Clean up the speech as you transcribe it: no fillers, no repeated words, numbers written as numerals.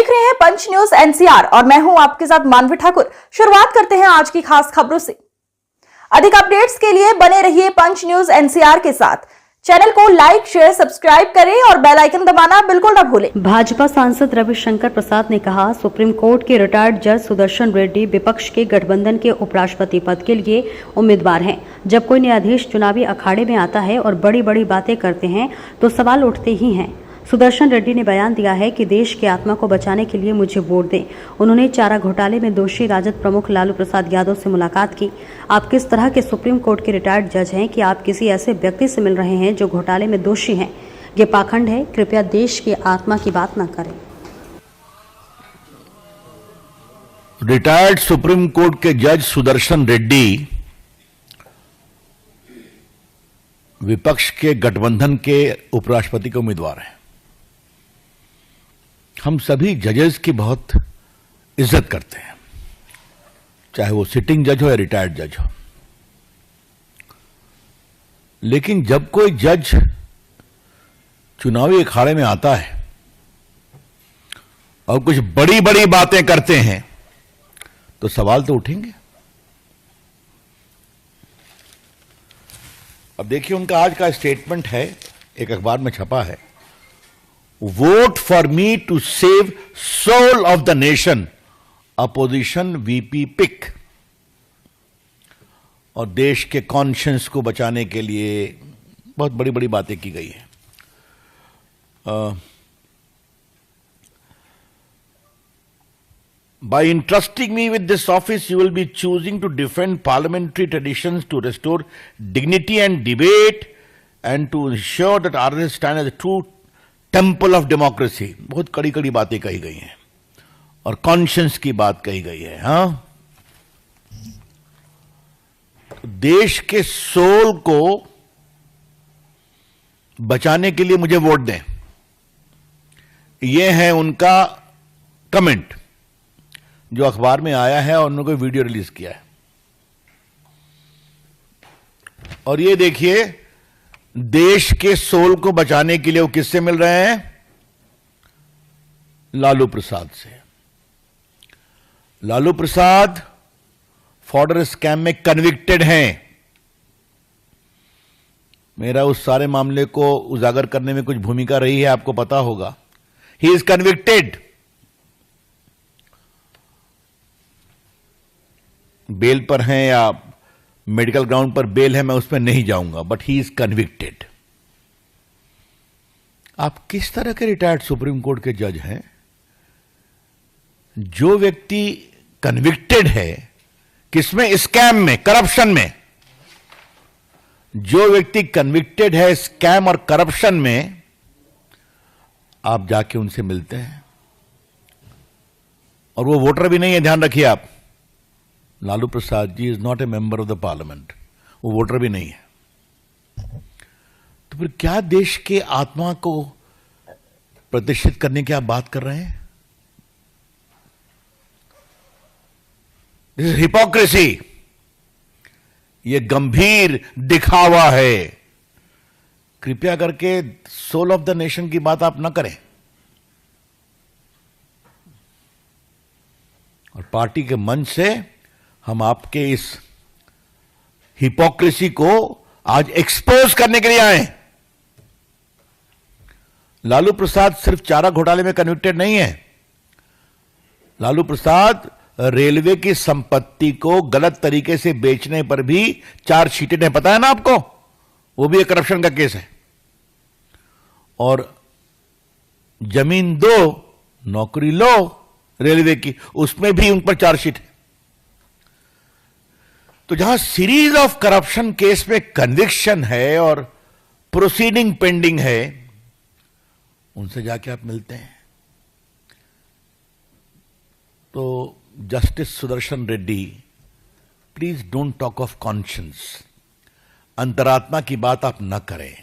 देख रहे हैं पंच न्यूज एनसीआर और मैं हूं आपके साथ मानवी ठाकुर। शुरुआत करते हैं आज की खास खबरों से। अधिक अपडेट्स के लिए बने रहिए पंच न्यूज एनसीआर के साथ। चैनल को लाइक, शेयर, सब्सक्राइब करें और बेल आइकन दबाना बिल्कुल न भूलें। भाजपा सांसद रविशंकर प्रसाद ने कहा, सुप्रीम कोर्ट के रिटायर्ड जज सुदर्शन रेड्डी विपक्ष के गठबंधन के उपराष्ट्रपति पद के लिए उम्मीदवार हैं। जब कोई न्यायाधीश चुनावी अखाड़े में आता है और बड़ी बड़ी बातें करते हैं तो सवाल उठते ही हैं। सुदर्शन रेड्डी ने बयान दिया है कि देश की आत्मा को बचाने के लिए मुझे वोट दें। उन्होंने चारा घोटाले में दोषी राजद प्रमुख लालू प्रसाद यादव से मुलाकात की। आप किस तरह के सुप्रीम कोर्ट के रिटायर्ड जज हैं कि आप किसी ऐसे व्यक्ति से मिल रहे हैं जो घोटाले में दोषी हैं? ये पाखंड है। कृपया देश की आत्मा की बात न करें। रिटायर्ड सुप्रीम कोर्ट के जज सुदर्शन रेड्डी विपक्ष के गठबंधन के उपराष्ट्रपति के उम्मीदवार हैं। हम सभी जजेस की बहुत इज्जत करते हैं, चाहे वो सिटिंग जज हो या रिटायर्ड जज हो। लेकिन जब कोई जज चुनावी अखाड़े में आता है और कुछ बड़ी बड़ी बातें करते हैं तो सवाल तो उठेंगे। अब देखिए, उनका आज का स्टेटमेंट है, एक अखबार में छपा है। Vote for me to save soul of the nation, opposition VP pick. और देश के कॉन्शियंस को बचाने के लिए बहुत बड़ी बड़ी बातें की गई है। By entrusting me with this office, you will be choosing to defend parliamentary traditions, to restore dignity and debate, and to ensure that RSS stand as a true temple of democracy. बहुत कड़ी कड़ी बातें कही गई हैं और conscience की बात कही गई है। हाँ, देश के सोल को बचाने के लिए मुझे वोट दें, यह है उनका कमेंट जो अखबार में आया है और उन्होंने वीडियो रिलीज किया है। और ये देखिए, देश के सोल को बचाने के लिए वो किससे मिल रहे हैं? लालू प्रसाद से। लालू प्रसाद फॉर्डर स्कैम में कन्विक्टेड हैं। मेरा उस सारे मामले को उजागर करने में कुछ भूमिका रही है, आपको पता होगा। He is convicted. बेल पर हैं या मेडिकल ग्राउंड पर बेल है, मैं उसमें नहीं जाऊंगा, बट ही इज कन्विक्टेड। आप किस तरह के रिटायर्ड सुप्रीम कोर्ट के जज हैं? जो व्यक्ति कन्विक्टेड है, किसमें? स्कैम में, करप्शन में। जो व्यक्ति कन्विक्टेड है स्कैम और करप्शन में, आप जाके उनसे मिलते हैं और वो वोटर भी नहीं है, ध्यान रखिए आप। Lalu Prasad ji is not a member of the parliament, वो वोटर भी नहीं है। तो फिर क्या देश के आत्मा को प्रतिष्ठित करने की आप बात कर रहे हैं? This is hypocrisy. ये गंभीर दिखावा है। कृपया करके सोल ऑफ द नेशन की बात आप ना करें। और पार्टी के मंच से हम आपके इस हिपोक्रेसी को आज एक्सपोज करने के लिए आए। लालू प्रसाद सिर्फ चारा घोटाले में कन्विक्टेड नहीं है। लालू प्रसाद रेलवे की संपत्ति को गलत तरीके से बेचने पर भी चार्जशीटेड है, पता है ना आपको? वो भी एक करप्शन का केस है। और जमीन दो, नौकरी लो रेलवे की, उसमें भी उन पर चार्जशीट है। तो जहां सीरीज ऑफ करप्शन केस में कन्विक्शन है और प्रोसीडिंग पेंडिंग है, उनसे जाके आप मिलते हैं। तो justice Sudarshan Reddy, please don't talk of conscience. अंतरात्मा की बात आप न करें।